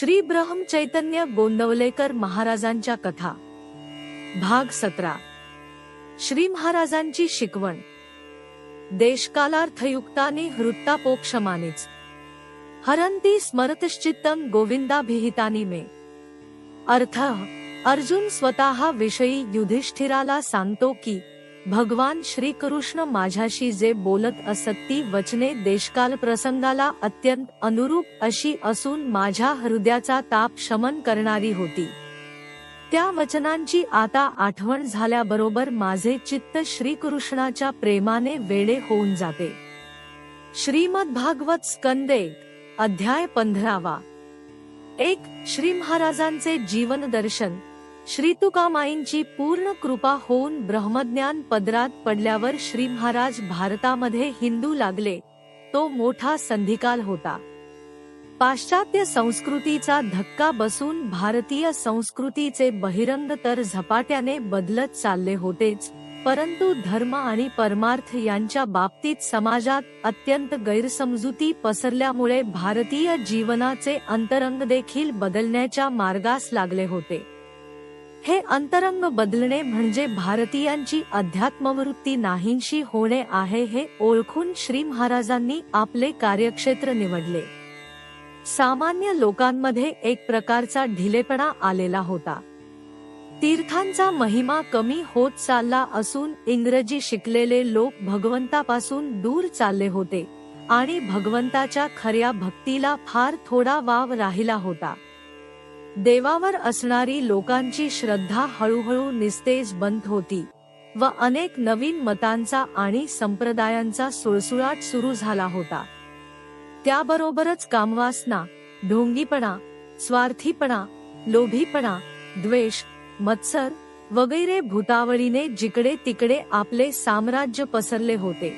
श्री ब्रह्मचैतन्य गोंदवलेकर महाराजांच्या कथा भाग 17। श्री महाराजांची शिकवण। देशकालार्थयुक्तानि हृत्तापोक्षमानीच हरंती स्मरतश्चित्तं गोविंदाभिहितानि मे। अर्थ, अर्जुन स्वतः विषयी युधिष्ठिराला सांगतो की भगवान श्रीकृष्ण माझ्याशी जे बोलत असत ती वचने देशकाल प्रसंगाला अत्यंत अनुरूप अशी असून माझ्या हृदयाचा ताप शमन करणारी होती। त्या वचनांची आता आठवण झाल्याबरोबर माझे चित्त श्रीकृष्णाच्या प्रेमाने वेडे होऊन जाते। श्रीमद भागवत स्कंद 1 अध्याय 15। 1 श्री महाराजांचे जीवन दर्शन। श्री तुकामाईंची पूर्ण कृपा होऊन ब्रह्मज्ञान पदरात पडल्यावर श्री महाराज भारतामध्ये हिंदू लागले। तो मोठा संधिकाल होता। पाश्चात्य संस्कृतीचा धक्का बसून भारतीय संस्कृतीचे बहिरंग तर झपाट्याने बदलत चालले होतेच, परंतु धर्म आणि परमार्थ यांच्या बाबतीत समाजात अत्यंत गैरसमजुती पसरल्यामुळे भारतीय जीवनाचे अंतरंग देखील बदलण्याच्या मार्गास लागले होते। हे अंतरंग बदलणे म्हणजे भारतीयांची अध्यात्मवृत्ती नाहीशी होणे आहे हे ओळखून श्री महाराजांनी आपले कार्यक्षेत्र निवडले। सामान्य लोकांमध्ये एक प्रकारचा ढिलेपणा आलेला होता। तीर्थांचा महिमा कमी होत चालला असून इंग्रजी शिकलेले लोक भगवंतापासून दूर चालले होते आणि भगवंताच्या खऱ्या भक्तीला फार थोडा वाव राहिला होता। देवावर असणारी लोकांची श्रद्धा हळूहळू निस्तेज बंद होती व अनेक नवीन मतांचा आणि संप्रदायांचा सुळसुळाट सुरू झाला होता। त्याबरोबरच कामवासना, ढोंगीपणा, स्वार्थीपणा, लोभीपणा, द्वेष, मत्सर वगैरे भूतावळीने जिकडे तिकडे आपले साम्राज्य पसरले होते।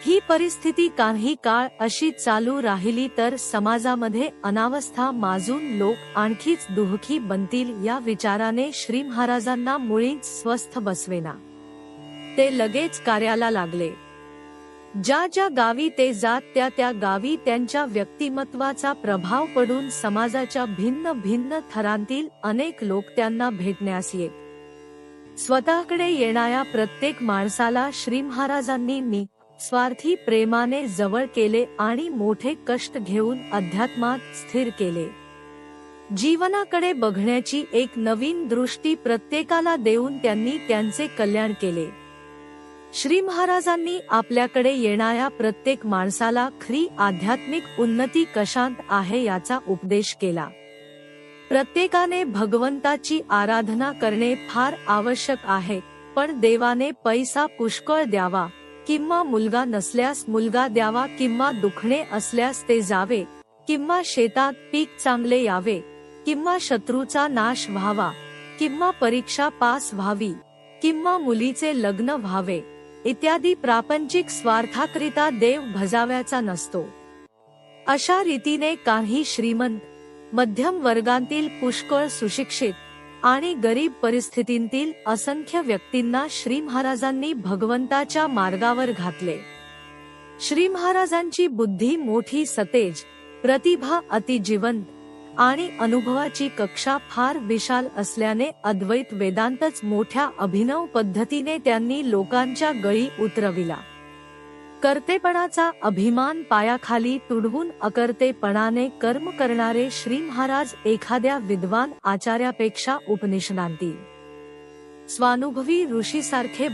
ही परिस्थिती काही काळ अशी चालू राहिली तर समाजामध्ये अनावस्था माजून लोक आणखीच दुःखी बनतील या विचाराने श्री महाराजांना मुळीच स्वस्थ बसवेना। ते लगेच कार्याला लागले। ज्या ज्या गावी ते जात त्या त्या गावी त्यांच्या व्यक्तिमत्वाचा प्रभाव पडून समाजाच्या भिन्न भिन्न थरांतील अनेक लोक त्यांना भेटण्यास येत। स्वतःकडे येणाऱ्या प्रत्येक माणसाला श्री महाराजांनी स्वार्थी प्रेमाने जवळ केले आणि मोठे कष्ट घेऊन अध्यात्मात स्थिर केले। जीवनाकडे बघण्याची एक नवीन दृष्टी प्रत्येकाला देऊन त्यांनी त्यांचे कल्याण केले। श्री महाराजांनी आपल्याकडे येणाऱ्या प्रत्येक माणसाला खरी आध्यात्मिक उन्नती कशात आहे याचा उपदेश केला। प्रत्येकाने भगवंताची आराधना करणे फार आवश्यक आहे, पण देवाने पैसा पुष्कळ द्यावा किंवा मुलगा नसल्यास मुलगा द्यावा किंवा दुखणे असल्यास ते जावे किंवा शेतात पीक चांगले यावे किंवा शत्रूचा नाश व्हावा किंवा परीक्षा पास व्हावी किंवा मुलीचे लग्न व्हावे इत्यादी प्रापंचिक स्वार्थाकरिता देव भजाव्याचा नसतो। अशा रीतीने काही श्रीमंत, मध्यम वर्गांतील पुष्कळ सुशिक्षित आणि गरीब परिस्थितीतील असंख्य व्यक्तींना श्री महाराजांनी भगवंताच्या मार्गावर घातले। श्री महाराजांची बुद्धी मोठी सतेज, प्रतिभा अतिजिवंत आणि अनुभवाची कक्षा फार विशाल असल्याने अद्वैत वेदांतच मोठ्या अभिनव पद्धतीने त्यांनी लोकांच्या गळी उतरविला। कर्तेपणाचा अभिमान पायाखाली तुडवून अकर्तेपणाने कर्म करणारे श्री महाराज एखाद्या विद्वान आचार्यापेक्षा उपनिषदांतील स्वानुभवी ऋषीसारखे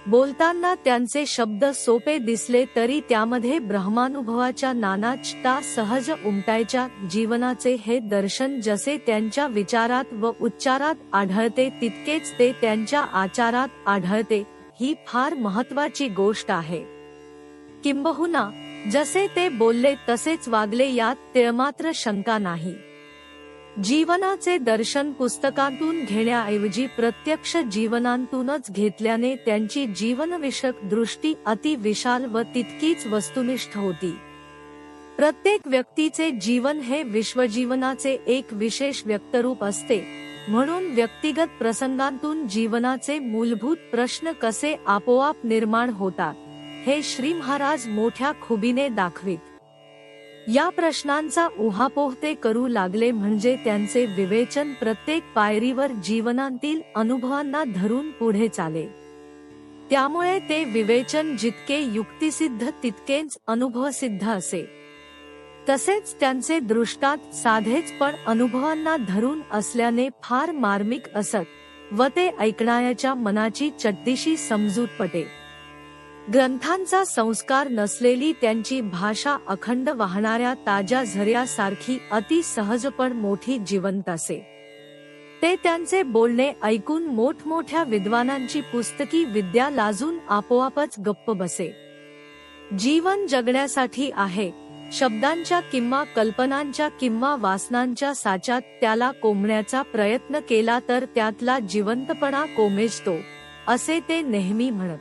बोलताना त्यांचे शब्द सोपे दिसले तरी त्यामध्ये ब्रह्मानुभवाच्या नानाचता सहज उमटायच्या। जीवनाचे हे दर्शन जसे त्यांच्या विचारात व उच्चारात आढळते तितकेच ते त्यांच्या आचारात आढळते। ही फार महत्वाची गोष्ट आहे। किंबहुना जसे ते बोलले तसेच वागले यात तिळमात्र शंका नाही। जीवनाचे दर्शन पुस्तकांतून घेण्याऐवजी प्रत्यक्ष जीवनांतूनच घेतल्याने त्यांची जीवनविषयक दृष्टी अति विशाल व तितकीच वस्तुनिष्ठ होती। प्रत्येक व्यक्तीचे जीवन हे विश्वजीवनाचे एक विशेष व्यक्तरूप असते, म्हणून व्यक्तिगत प्रसंगांतून जीवनाचे मूलभूत प्रश्न कसे आपोआप निर्माण होतात हे श्री महाराज मोठ्या खुबीने दाखवित। या प्रश्नांचा उहापोह ते करू लागले, म्हणजे त्यांचे विवेचन प्रत्येक पायरीवर जीवनातील अनुभवांना धरून पुढे चाले. त्यामुळे ते विवेचन जितके युक्तिसिद्ध तितकेच अनुभवसिद्ध असे. तसेच त्यांचे दृष्टांत साधेच पण अनुभवांना धरून असल्याने फार मार्मिक असत व ते ऐकणाऱ्याच्या मनाची चटदिशी समजूत पटे. ग्रंथांचा संस्कार नसलेली त्यांची भाषा अखंड वाहणाऱ्या ताज्या झऱ्यासारखी अति सहज पण मोठी जिवंत असे. ते त्यांचे बोलणे ऐकून मोठमोठ्या विद्वानांची पुस्तकी विद्या लाजून आपोआपच गप्प बसे. जीवन जगण्यासाठी आहे, शब्दांच्या किंवा कल्पनांच्या किंवा वासनांच्या साच्यात त्याला कोंबण्याचा प्रयत्न केला तर त्यातला जिवंतपणा कोमेजतो, असे ते नेहमी म्हणत.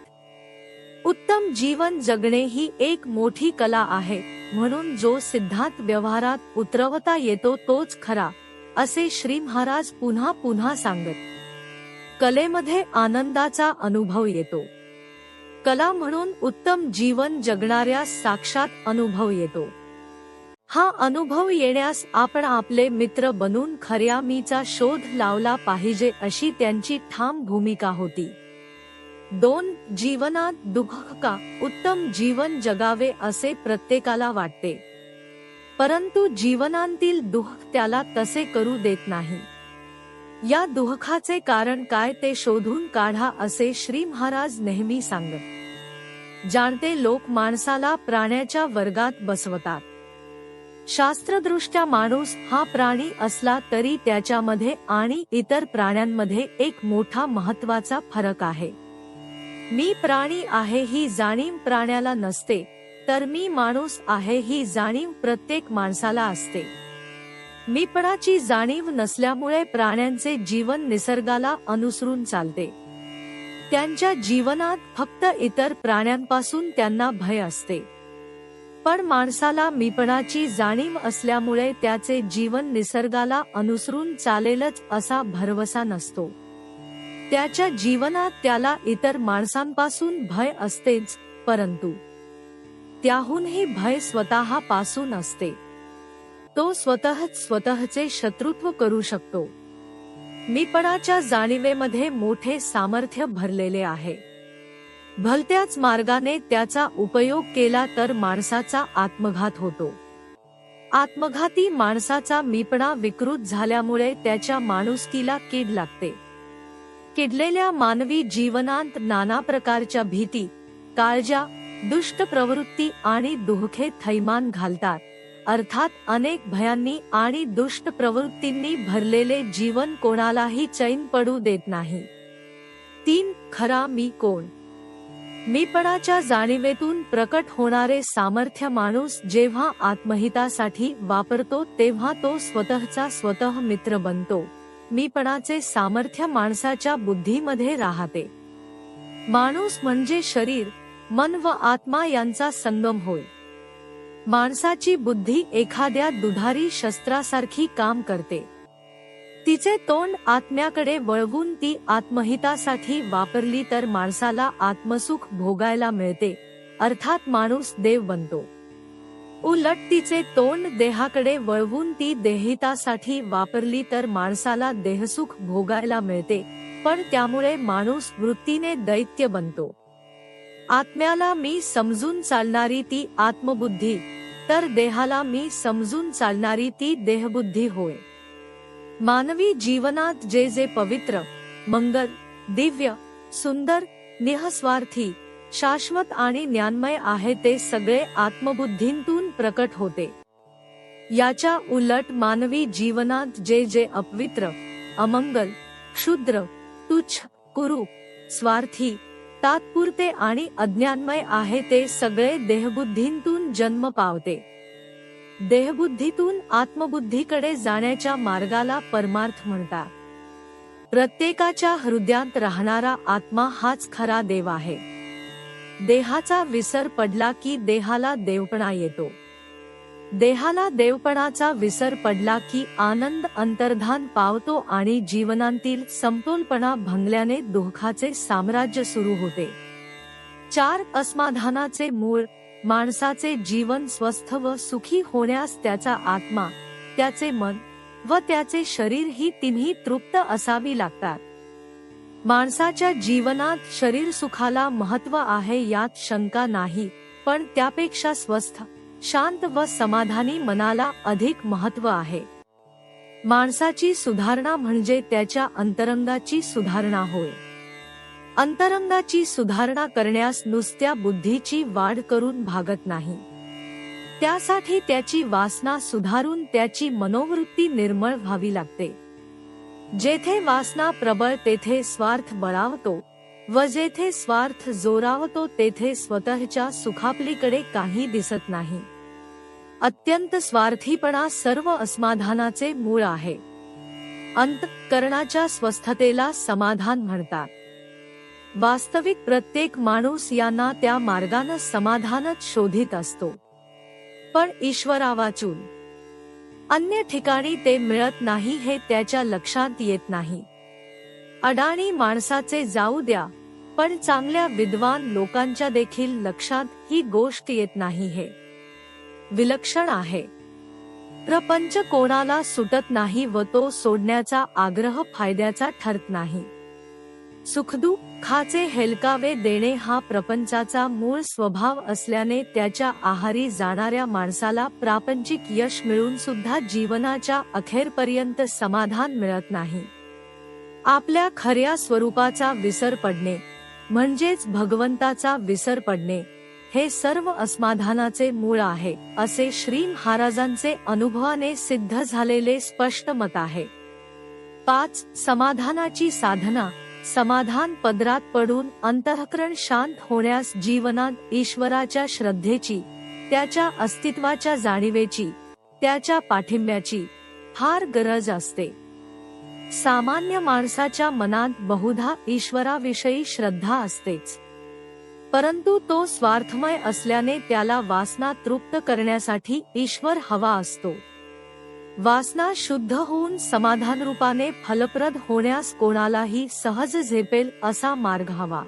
उत्तम जीवन जगणे ही एक मोठी कला आहे, म्हणून जो सिद्धांत व्यवहारात उतरवता येतो तोच खरा, असे श्री महाराज पुन्हा पुन्हा सांगत. कलेमध्ये आनंदाचा अनुभव येतो. कला म्हणून उत्तम जीवन जगणाऱ्यास साक्षात अनुभव येतो. हा अनुभव येण्यास आपण आपले मित्र बनून खऱ्या मीचा शोध लावला पाहिजे, अशी त्यांची ठाम भूमिका होती. 2. जीवनात दुःख का? उत्तम जीवन जगावे असे प्रत्येकाला वाटते, परंतु जीवनातील दुःख त्याला तसे करू देत नाही. या दुःखाचे कारण काय ते शोधून काढा, असे श्री महाराज नेहमी सांगत. जाणते लोक माणसाला प्राण्याच्या वर्गात बसवतात. शास्त्रदृष्ट्या माणूस हा प्राणी असला तरी त्याच्यामध्ये आणि इतर प्राण्यांमध्ये एक मोठा महत्त्वाचा फरक आहे. मी प्राणी आहे ही जाणीव प्राण्याला नसते, तर मी माणूस आहे ही जाणीव प्रत्येक माणसाला असते. मीपणाची जाणीव नसल्यामुळे प्राण्यांचे जीवन निसर्गाला अनुसरून चालते. त्यांच्या जीवनात फक्त इतर प्राण्यांपासून त्यांना भय असते. पण माणसाला मीपणाची जाणीव असल्यामुळे त्याचे जीवन निसर्गाला अनुसरून चालेलच असा भरवसा नसतो. त्याच्या जीवनात त्याला इतर माणसांपासून भय असतेच, परंतु त्याहूनही भय स्वतःपासून असते. तो स्वतःचे शत्रुत्व करू शकतो. मीपणाच्या जाणीवेमध्ये मोठे सामर्थ्य भरलेले आहे. भलत्याच मार्गाने त्याचा उपयोग केला तर माणसाचा आत्मघात होतो. आत्मघाती माणसाचा मीपणा विकृत झाल्यामुळे त्याच्या माणुसकीला कीड लागते. किडलेल्या मानवी जीवनात नाना प्रकारच्या भीती, काळजा, दुष्ट प्रवृत्ती आणि दुःखे थैमान घालतात. अर्थात अनेक भयांनी आणि दुष्ट प्रवृत्तींनी भरलेले जीवन कोणालाही चैन पडू देत नाही. 3. खरा मी कोण? मीपणाच्या जाणीवेतून प्रकट होणारे सामर्थ्य माणूस जेव्हा आत्महितासाठी वापरतो तेव्हा तो स्वतःचा स्वतः मित्र बनतो. मीपणाचे सामर्थ्य माणसाच्या बुद्धीमध्ये राहते. माणूस म्हणजे शरीर, मन व आत्मा यांचा संगम होय. माणसाची बुद्धी एखाद्या दुधारी शस्त्रासारखी काम करते. तिचे तोंड आत्म्याकडे वळवून ती आत्महितासाठी वापरली तर माणसाला आत्मसुख भोगायला मिळते, अर्थात माणूस देव बनतो. उलट तिचे तोंड देहाकडे वळवून ती देहितासाठी वापरली तर माणसाला देहसुख भोगायला मिळते, पण त्यामुळे माणूस वृत्तीने दैत्य बनतो. आत्म्याला मी समजून चालणारी ती आत्मबुद्धी, तर देहाला मी समजून चालणारी ती देहबुद्धी होय. मानवी जीवनात जे जे पवित्र, मंगल, दिव्य, सुंदर, निःस्वार्थी, शाश्वत आणि ज्ञानमय आहे ते सगळे आत्मबुद्धींतून प्रकट होते. याच्या उलट मानवी जीवनात जे जे अपवित्र, अमंगल, क्षुद्र, तुच्छ, कुरूप, स्वार्थी, तात्पुरते आणि अज्ञानमय आहे ते सगळे देहबुद्धींतून जन्म पावते. देहबुद्धीतून आत्मबुद्धीकडे जाण्याच्या मार्गाला परमार्थ म्हणतात. प्रत्येकाच्या हृदयात राहणारा आत्मा हाच खरा देव आहे. देहाचा विसर पडला की देहाला देवपणा येतो. देहाला देवपणाचा विसर पडला की आनंद अंतर्धान पावतो आणि जीवनातील समतोलपणा भंगल्याने दुःखाचे साम्राज्य सुरू होते. 4. असमाधानाचे मूळ. माणसाचे जीवन स्वस्थ व सुखी होण्यास त्याचा आत्मा, त्याचे मन व त्याचे शरीर ही तिन्ही तृप्त असावी लागतात. माणसाच्या जीवनात शरीर सुखाला महत्त्व आहे यात शंका नाही, पण त्यापेक्षा स्वस्थ, शांत व समाधानी मनाला अधिक महत्त्व आहे. माणसाची सुधारणा म्हणजे त्याच्या अंतरंगाची सुधारणा होय. अंतरंगाची सुधारणा करण्यास नुसत्या बुद्धीची वाढ करून भागत नाही. त्यासाठी त्याची वासना सुधारून त्याची मनोवृत्ती निर्मळ व्हावी लागते. जेथे वासना प्रबळ तेथे स्वार्थ बळावतो व जेथे स्वार्थ जोरावतो तेथे स्वतःच्या सुखापलीकडे काही दिसत नाही. अत्यंत स्वार्थीपणा सर्व असमाधानाचे मूळ आहे. अंतःकरणाच्या स्वस्थतेला समाधान म्हणतात. वास्तविक प्रत्येक माणूस यांना त्या मार्गाने समाधानच शोधित असतो, पण ईश्वरावाचून अन्य ठिकाणी ते मिळत नाही हे त्याच्या लक्षात येत नाही. अडाणी माणसाचे जाऊ द्या, पण चांगल्या विद्वान लोकांच्या देखील लक्षात ही गोष्ट येत नाही. हे विलक्षण आहे. प्रपंच कोणाला सुटत नाही व तो सोडण्याचा आग्रह फायद्याचा ठरत नाही. सुखदुःखाचे हेलकावे देणे हा प्रपंचाचा मूळ स्वभाव असल्याने त्याच्या आहारी जाणाऱ्या माणसाला प्रापंचिक यश मिळून सुद्धा जीवनाच्या अखेरपर्यंत समाधान मिळत नाही. आपल्या खऱ्या स्वरूपाचा विसर पडणे म्हणजेच भगवंताचा विसर पडणे हे सर्व असमाधानाचे मूळ आहे, असे श्री महाराजांचे अनुभवाने सिद्ध झालेले स्पष्ट मत आहे. 5. समाधानाची साधना. समाधान पदरात पडून अंतःकरण शांत होण्यास जीवनात ईश्वराच्या श्रद्धेची, त्याच्या अस्तित्वाच्या जाणीवेची, त्याच्या पाठिंब्याची फार गरज असते. सामान्य माणसाच्या मनात बहुधा ईश्वराविषयी श्रद्धा असतेच, परंतु तो स्वार्थमय असल्याने त्याला वासना तृप्त करण्यासाठी ईश्वर हवा असतो. वासना शुद्ध होऊन समाधान रूपाने फलप्रद होण्यास कोणालाही सहज झेपेल असा मार्ग हवा.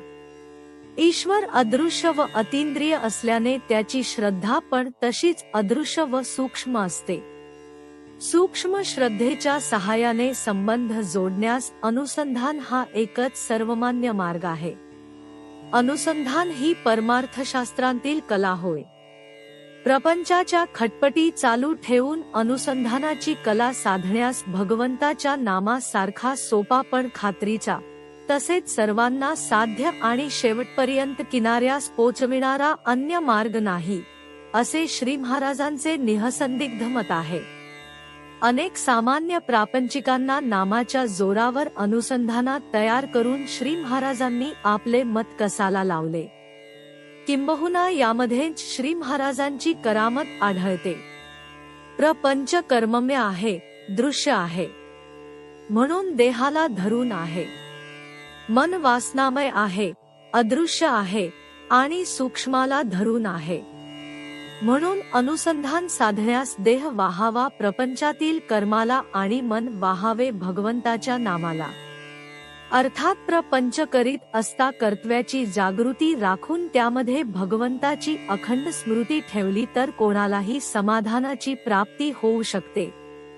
ईश्वर अदृश्य व अतींद्रिय असल्याने त्याची श्रद्धा पण तशीच अदृश्य व सूक्ष्म असते. सूक्ष्म श्रद्धेच्या सहाय्याने संबंध जोडण्यास अनुसंधान हा एकच सर्वमान्य मार्ग आहे. अनुसंधान ही परमार्थशास्त्रांतील कला होय. प्रपंचाच्या खटपटी चालू ठेवून अनुसंधानाची कला साधण्यास भगवंताच्या नामासारखा सोपा पण खात्रीचा, तसेच सर्वांना साध्य आणि शेवटपर्यंत किनाऱ्यास पोचविणारा अन्य मार्ग नाही, असे श्री महाराजांचे निःसंदिग्ध मत आहे. अनेक सामान्य प्रापंचिकांना नामाच्या जोरावर अनुसंधानात तयार करून श्री महाराजांनी आपले मत कसाला लावले. किंबहुना यामध्ये श्री महाराजांची करामत आढळते. प्रपंच कर्मम्य आहे, दृश्य आहे, म्हणून देहाला धरून आहे. मन वासनामय आहे, अदृश्य आहे आणि सूक्ष्माला धरून आहे. म्हणून अनुसंधान साधण्यास देह वाहावा प्रपंचातील कर्माला आणि मन वाहावे भगवंताच्या नामाला. अर्थात प्रपंच करीत असता कर्तव्याची जागृती राखून त्यामध्ये भगवंताची अखंड स्मृती ठेवली तर कोणालाही समाधानाची प्राप्ती होऊ शकते.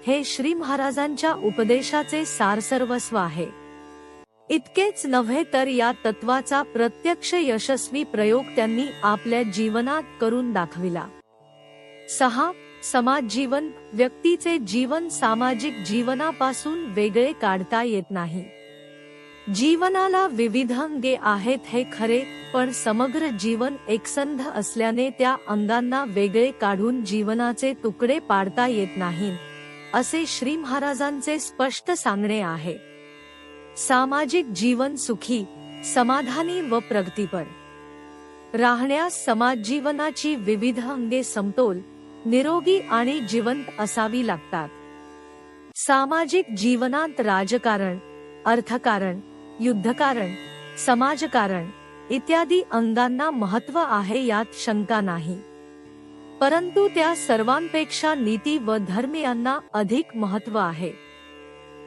हे श्री महाराजांच्या उपदेशाचे सारसर्वस्व आहे. इतकेच नव्हे तर या तत्वाचा प्रत्यक्ष यशस्वी प्रयोग त्यांनी आपल्या जीवनात करून दाखविला. 6. समाज जीवन. व्यक्तीचे जीवन सामाजिक जीवनापासून वेगळे काढता येत नाही. जीवनाला विविध अंगे आहेत हे खरे, पण समग्र जीवन एकसंध असल्याने त्या अंगांना वेगळे काढून जीवनाचे तुकडे पाडता येत नाहीत, असे श्री महाराजांचे स्पष्ट सांगणे आहे. सामाजिक जीवन सुखी, समाधानी व प्रगतीपर राहण्यास समाज जीवनाची विविध अंगे समतोल, निरोगी आणि जिवंत असावी लागतात. सामाजिक जीवनात राजकारण, अर्थकारण, युद्धकारण, समाजकारण इत्यादी अंगांना महत्त्व आहे यात शंका नाही, परंतु त्या सर्वांपेक्षा नीती व धर्म यांना अधिक महत्त्व आहे.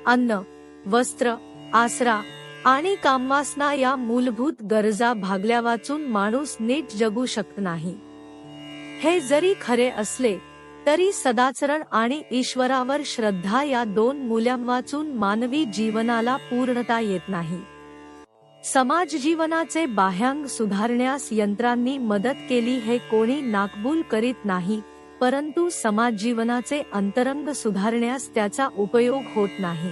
अन्न, वस्त्र, आसरा आणि कामवासना या मूलभूत गरजा भागल्या वाचून माणूस नीट जगू शकत नाही. हे जरी खरे असले तरी सदाचरण आणि ईश्वरावर श्रद्धा या दोन मूल्यांवाचून मानवी जीवनाला पूर्णता येत नाही. समाज जीवनाचे बाह्यांग सुधारण्यास यंत्रांनी मदत केली हे कोणी नाकबूल करीत नाही, परंतु समाज जीवनाचे अंतरंग सुधारण्यास त्याचा उपयोग होत नाही.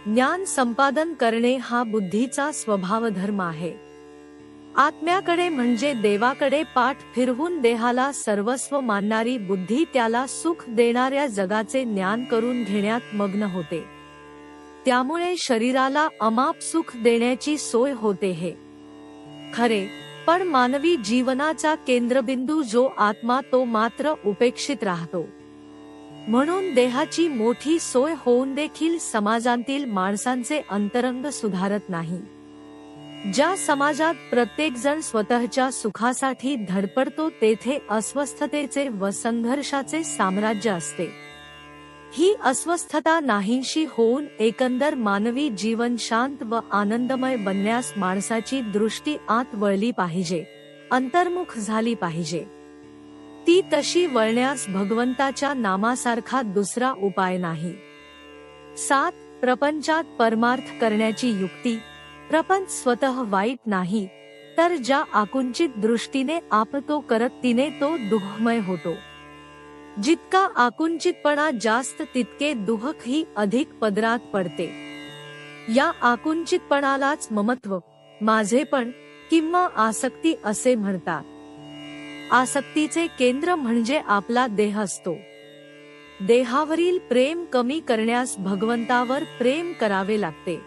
ज्ञान संपादन करणे हा बुद्धीचा स्वभावधर्म आहे. आत्म्याकडे म्हणजे देवाकडे पाठ फिरवून देहाला सर्वस्व मानणारी बुद्धी त्याला सुख देणाऱ्या जगाचे ज्ञान करून घेण्यात मग्न होते. त्यामुळे शरीराला अमाप सुख देण्याची सोय होते हे खरे, पण मानवी जीवनाचा केंद्रबिंदू जो आत्मा तो मात्र उपेक्षित राहतो. म्हणून देहाची मोठी सोय होऊन देखील समाजातील माणसांचे अंतरंग सुधारत नाही. ज्या समाजात प्रत्येक जण स्वतःच्या सुखासाठी धडपडतो तेथे अस्वस्थतेचे व संघर्षाचे साम्राज्य असते. ही अस्वस्थता नाहीशी होऊन एकंदर मानवी जीवन शांत व आनंदमय बनण्यास माणसाची दृष्टी आत वळली पाहिजे, अंतर्मुख झाली पाहिजे. ती तशी वळण्यास भगवंताच्या नामासारखा दुसरा उपाय नाही. 7. प्रपंचात परमार्थ करण्याची युक्ती. प्रपंच स्वतः वाईट नाही, तर ज्या आकुंचित दृष्टीने आपतो करत तिने तो दुःखमय होतो. जितका आकुंचितपणा जास्त तितके दुःख ही अधिक पदरात पडते. या आकुंचितपणालाच ममत्व, माझेपण किंवा आसक्ती असे म्हणतात. आसक्तीचे केंद्र म्हणजे आपला देह असतो. देहावरील प्रेम कमी करण्यास भगवंतावर प्रेम करावे लागते.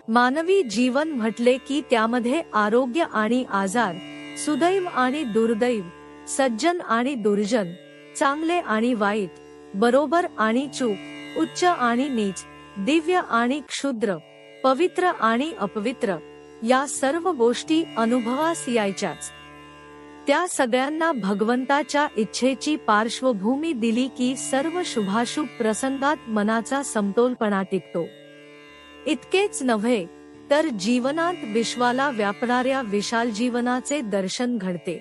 मानवी जीवन म्हटले की त्यामध्ये आरोग्य आणि आजार, सुदैव आणि दुर्दैव, सज्जन आणि दुर्जन, चांगले आणि वाईट, बरोबर आणि चूक, उच्च आणि नीच, दिव्य आणि क्षुद्र, पवित्र आणि अपवित्र, या सर्व गोष्टी अनुभवास यायच्याच. त्या सगळ्यांना भगवंताच्या इच्छेची पार्श्वभूमी दिली की सर्व शुभाशुभ प्रसंगात मनाचा समतोलपणा टिकतो. इतकेच नव्हे तर जीवनात विश्वाला व्यापणाऱ्या विशाल जीवनाचे दर्शन घडते.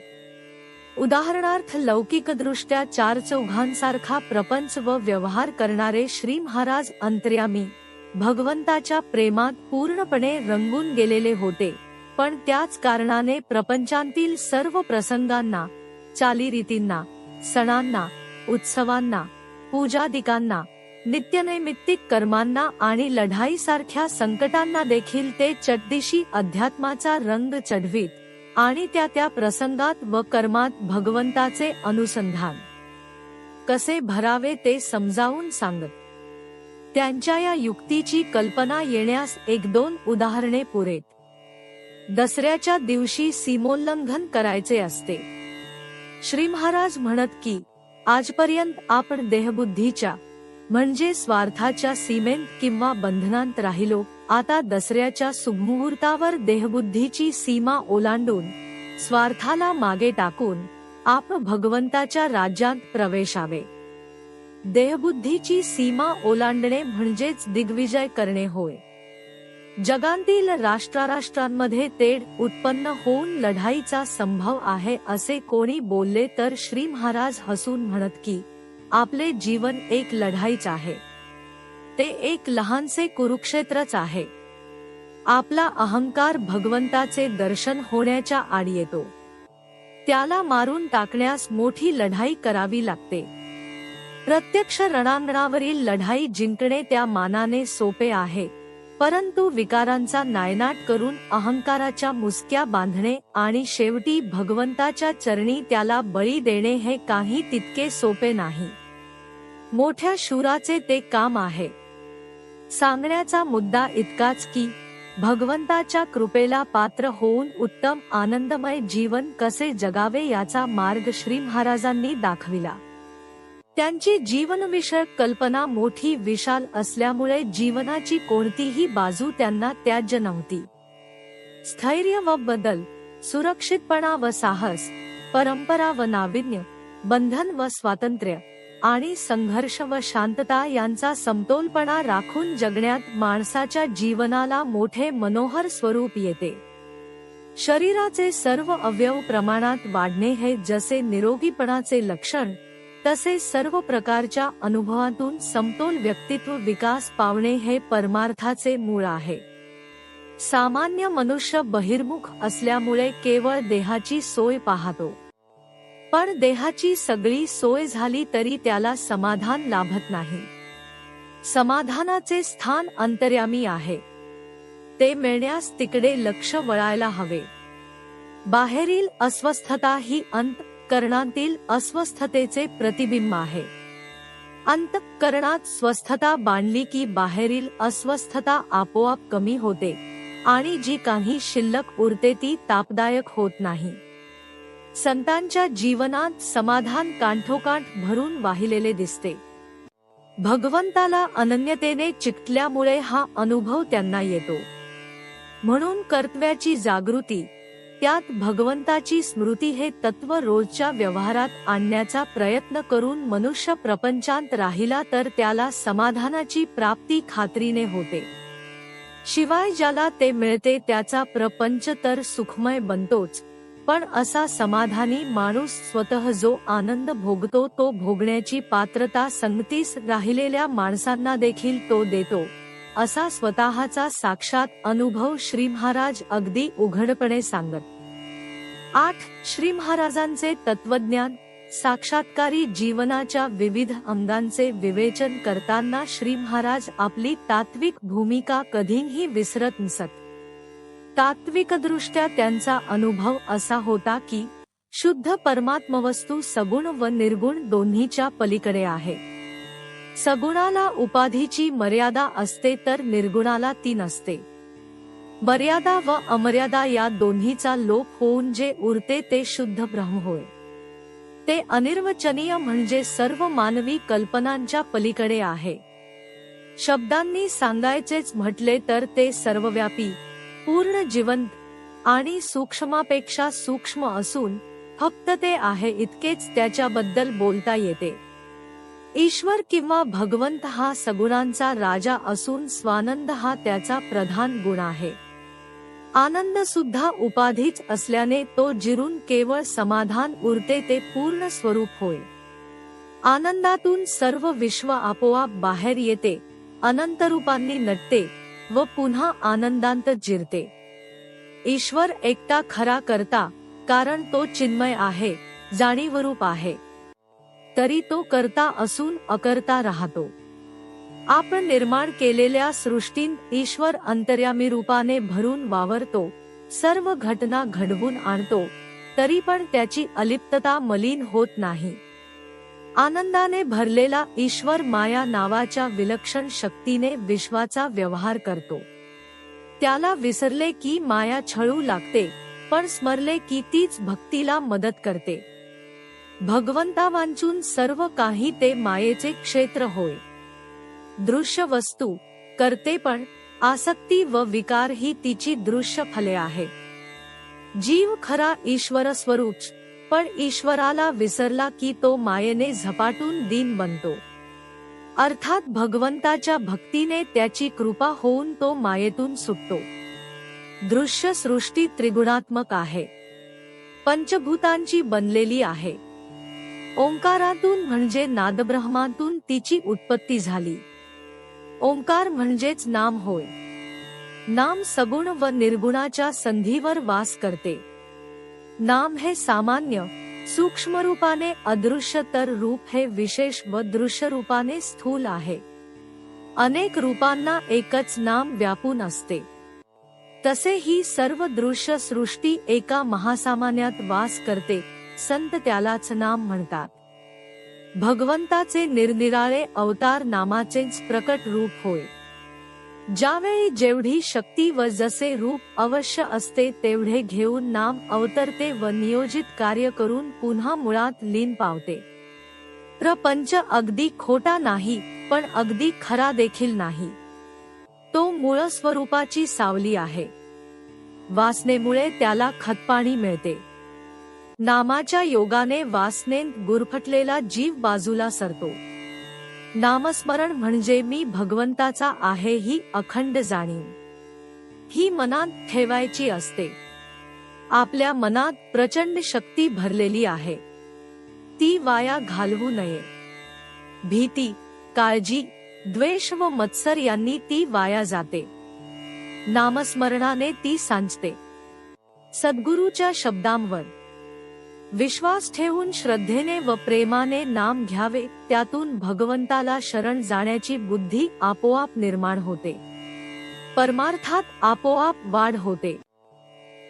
उदाहरणार्थ लौकिकदृष्ट्या चार चौघांसारखा प्रपंच व व्यवहार करणारे श्री महाराज अंतर्यामी भगवंताच्या प्रेमात पूर्णपणे रंगून गेलेले होते, पण त्याच कारणाने प्रपंचांतील सर्व प्रसंगांना, चालीरीतींना, सणांना, उत्सवांना, पूजादिकांना, नित्यनैमित्तिक कर्मांना आणि लढाईसारख्या संकटांना देखील ते चटदिशी अध्यात्माचा रंग चढवीत आणि त्या प्रसंगात व कर्मात भगवंताचे अनुसंधान कसे भरावे ते समजावून सांगत. त्यांच्या या युक्तीची कल्पना येण्यास 1-2 उदाहरणे पुरेत. दसऱ्याच्या दिवशी सीमोल्लंघन करायचे असते. श्री महाराज म्हणत की आजपर्यंत आपण देहबुद्धीच्या म्हणजे स्वार्थाच्या सीमेंत किंवा बंधनांत राहिलो, आता दसऱ्याच्या शुभमुहूर्तावर देहबुद्धीची सीमा ओलांडून स्वार्थाला मागे टाकून आप भगवंताच्या राज्यात प्रवेशावे. देहबुद्धीची सीमा ओलांडणे म्हणजेच दिग्विजय करणे होय. जगातील राष्ट्रांमध्ये तेढ उत्पन्न होऊन लढाईचा संभव आहे असे कोणी बोलले तर श्री महाराज हसून म्हणत की आपले जीवन एक लढाईच आहे. ते एक लहानसे कुरुक्षेत्रच आहे. आपला अहंकार भगवंताचे दर्शन होण्याच्या आड येतो. त्याला मारून टाकण्यास मोठी लढाई करावी लागते. प्रत्यक्ष रणांगणावरील लढाई जिंकणे त्या मानाने सोपे आहे, परंतु विकारांचा नायनाट करून अहंकाराच्या मुसक्या बांधणे आणि शेवटी भगवंताच्या चरणी त्याला बळी देणे हे काही तितके सोपे नाही. मोठ्या शूराचे ते काम आहे. सांगण्याचा मुद्दा इतकाच की भगवंताच्या कृपेला पात्र होऊन उत्तम आनंदमय जीवन कसे जगावे याचा मार्ग श्री महाराजांनी दाखविला. त्यांची जीवनविषयक कल्पना मोठी विशाल असल्यामुळे जीवनाची कोणतीही बाजू त्यांना त्याज्य नव्हती. स्थैर्य व बदल, सुरक्षितपणा व साहस, परंपरा व नाविन्य, बंधन व स्वातंत्र्य आणि संघर्ष व शांतता यांचा समतोलपणा राखून जगण्यात माणसाच्या जीवनाला मोठे मनोहर स्वरूप येते. शरीराचे सर्व अवयव प्रमाणात वाढणे हे जसे निरोगीपणाचे लक्षण, तसे सर्व प्रकारच्या अनुभवातून समतोल व्यक्तित्व विकास पावणे हे परमार्थाचे मूळ आहे. सामान्य मनुष्य बहिर्मुख असल्यामुळे केवळ देहाची सोय पाहतो. पण देहाची सगळी सोय झाली तरी त्याला समाधान लाभत नाही. समाधानाचे स्थान अंतर्यामी आहे. ते मिळण्यास तिकडे लक्ष वळायला हवे. बाहेरील अस्वस्थता ही अंतःकरणातील अस्वस्थतेचे प्रतिबिंब आहे. अंतःकरणात स्वस्थता बांधली की बाहेरील अस्वस्थता आपोआप कमी होते आणि जी काही शिल्लक उरते ती तापदायक होत नाही. संतांच्या जीवनात समाधान काठोकाठ भरून वाहिलेले दिसते. भगवंताला अनन्यतेने चिकटल्यामुळे हा अनुभव त्यांना येतो. म्हणून कर्तव्याची जागृती, त्यात भगवंताची स्मृती हे तत्व रोजच्या व्यवहारात आणण्याचा प्रयत्न करून मनुष्य प्रपंचांत राहिला तर त्याला समाधानाची प्राप्ती खात्रीने होते. शिवाय ज्याला ते मिळते त्याचा प्रपंच तर सुखमय बनतोच, पण असा समाधानी माणूस स्वतः जो आनंद भोगतो तो भोगण्याची पात्रता संगतीस राहिलेल्या माणसांना देखील तो देतो, असा स्वतःचा साक्षात अनुभव श्री महाराज अगदी उघडपणे सांगत. 8. श्री महाराजांचे तत्वज्ञान. साक्षात्कारी जीवनाच्या विविध अंगांचे विवेचन करताना श्री महाराज आपली तात्विक भूमिका कधीही विसरत नसत. तात्विकदृष्ट्या त्यांचा अनुभव असा होता की शुद्ध परमात्मवस्तू सगुण व निर्गुण दोन्हीच्या पलीकडे आहे. सगुणाला उपाधीची मर्यादा असते तर निर्गुणाला ती नसते. मर्यादा व अमर्यादा या दोन्हीचा लोप होऊन जे उरते ते शुद्ध ब्रह्म होय. ते अनिर्वचनीय म्हणजे सर्व मानवी कल्पनांच्या पलीकडे आहे. शब्दांनी सांगायचेच म्हटले तर ते सर्वव्यापी, पूर्ण जिवंत आणि सूक्ष्मापेक्षा सूक्ष्म असून फक्त ते आहे इतकेच त्याच्याबद्दल बोलता येते. ईश्वर किंवा भगवंत हा सगुणांचा राजा असून स्वानंद हा त्याचा प्रधान गुण आहे. आनंद सुद्धा उपाधीच असल्याने तो जिरून केवळ समाधान उरते ते पूर्ण स्वरूप होय. आनंदातून सर्व विश्व आपोआप बाहेर येते, अनंत रूपांनी नटते व पुन्हा आनंदांत जिरते. ईश्वर एकटा खरा करता, कारण तो चिन्मय आहे, जाणीवरूप आहे. तरी तो करता असून अकर्ता राहतो. आपण निर्माण केलेल्या सृष्टीत ईश्वर अंतर्यामी रूपाने भरून वावरतो, सर्व घटना घडवून आणतो, तरी पण त्याची अलिप्तता मलिन होत नाही. आनंदाने भरलेला ईश्वर माया नावाच्या विलक्षण शक्तीने विश्वाचा व्यवहार करतो. त्याला विसरले की माया छळू लागते, पण स्मरले की तीच भक्तीला मदत करते. भगवंता वांचून सर्व काही ते मायेचे क्षेत्र होय. दृश्य वस्तू, कर्तेपण, आसक्ती व विकार ही तिची दृश्य फले आहे. जीव खरा ईश्वर स्वरूप, पण ईश्वराला विसरला की तो मायेने झपाटून दीन बनतो. अर्थात भगवंताच्या भक्तीने त्याची कृपा होऊन तो मायेतून सुटतो. दृश्य सृष्टी त्रिगुणात्मक आहे, पंचभूतांची बनलेली आहे. ओंकारातून म्हणजे नादब्रह्मातून तिची उत्पत्ती झाली. ओंकार म्हणजेच नाम होय. नाम सगुण व निर्गुणाच्या संधीवर वास करते. नाम हे सामान्य, सूक्ष्म रूपाने अदृश्य तर रूप हे विशेष व दृश्य रूपाने स्थूल आहे. अनेक रूपांना एकच नाम व्यापून असते. तसे ही सर्व दृश्य सृष्टी एका महासामान्यात वास करते, संत त्यालाच नाम म्हणतात. भगवंताचे निरनिराळे अवतार नामाचेच प्रकट रूप होय. ज्यावेळी जेवढी शक्ती व जसे रूप अवश्य असते तेवढे घेऊन नाम अवतरते व नियोजित कार्य करून पुन्हा मुळात लीन पावते. प्रपंच अगदी खोटा नाही, पण अगदी खरा देखील नाही. तो मूळ स्वरूपाची सावली आहे. वासनेमुळे त्याला खतपाणी मिळते. नामाच्या योगाने वासनेत गुरफटलेला जीव बाजूला सरतो. नामस्मरण म्हणजे मी भगवंताचा आहे ही अखंड जाणीव. ही मनात ठेवायची असते. आपल्या मनात प्रचंड शक्ती भरलेली आहे, ती वाया घालवू नये. भीती, काळजी, द्वेष व मत्सर यांनी ती वाया जाते. नामस्मरणाने ती सांचते. सद्गुरूच्या शब्दांवर विश्वास ठेवून श्रद्धेने व प्रेमाने नाम घ्यावे, त्यातून भगवंताला शरण जाण्याची बुद्धी आपोआप निर्माण होते. परमार्थात आपोआप वाढ होते.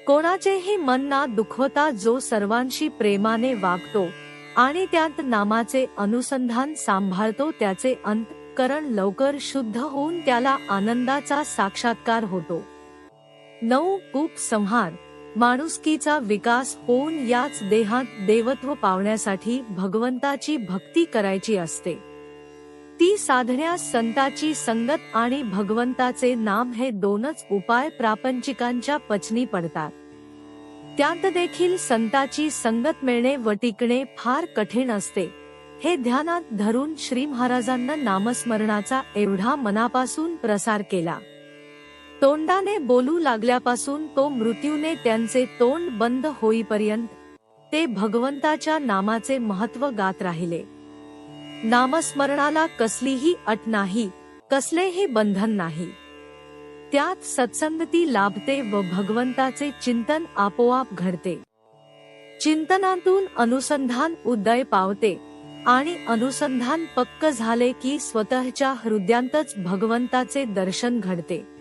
कोणाचेही मन ना दुखवता जो सर्वांशी प्रेमाने वागतो आणि त्यात नामाचे अनुसंधान सांभाळतो, त्याचे अंतःकरण लवकर शुद्ध होऊन त्याला आनंदाचा साक्षात्कार होतो. 9. कूप संहार. माणुसकीचा विकास होऊन याच देहात देवत्व पावण्यासाठी भगवंताची भक्ती करायची असते. ती साधण्यास संताची संगत आणि भगवंताचे नाम हे दोनच उपाय प्रापंचिकांच्या पचनी पडतात. त्यात देखील संताची संगत मिळणे व टिकणे फार कठीण असते. हे ध्यानात धरून श्री महाराजांना नामस्मरणाचा एवढा मनापासून प्रसार केला. तोंडाने बोलू लागल्यापासून तो मृत्यूने त्यांचे तोंड बंद होईपर्यंत ते भगवंताच्या नामाचे महत्त्व गात राहिले. नामस्मरणाला कसलीही अट नाही, कसलेही बंधन नाही. त्यात सत्संगती लाभते व भगवंताचे चिंतन आपोआप घडते. चिंतनातून अनुसंधान उदय पावते आणि अनुसंधान पक्क झाले की स्वतःच्या हृदयांतच भगवंताचे दर्शन घडते.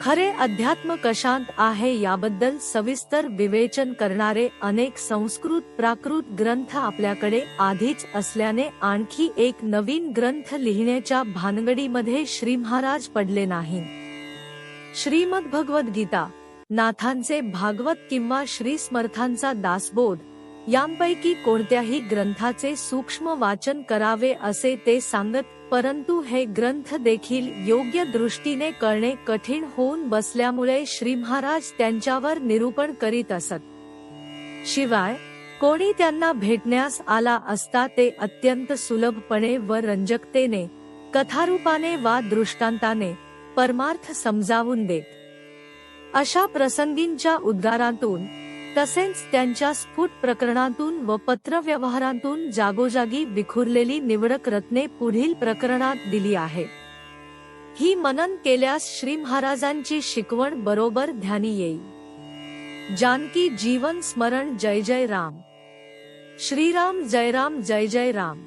खरे अध्यात्म कशांत आहे याबद्दल सविस्तर विवेचन करणारे अनेक संस्कृत प्राकृत ग्रंथ आपल्याकडे आधीच असल्याने आणखी एक नवीन ग्रंथ लिहिण्याच्या भानगडीमध्ये श्री महाराज पडले नाही. श्रीमद्भगवद्गीता, नाथांचे भागवत किंवा श्री समर्थांचा दासबोध यांपैकी कोणत्याही ग्रंथाचे सूक्ष्म वाचन करावे असे ते सांगत, परंतु हे ग्रंथ देखील योग्य दृष्टीने कळणे कठीण होऊन बसल्यामुळे श्री महाराज त्यांच्यावर निरूपण करीत असत. शिवाय कोणी त्यांना भेटण्यास आला असता ते अत्यंत सुलभपणे व रंजकतेने, कथारूपाने वा दृष्टांताने परमार्थ समजावून देत. अशा प्रसंगींच्या उद्गारांतून तसेच त्यांच्या स्फुट प्रकरणातून व पत्रव्यवहारांतून जागोजागी विखुरलेली निवडक रत्ने पुढील प्रकरणात दिली आहे. ही मनन केल्यास श्री महाराजांची शिकवण बरोबर ध्यानी येईल. जानकी जीवन स्मरण. जय जय राम. श्रीराम जय राम, जय जय राम.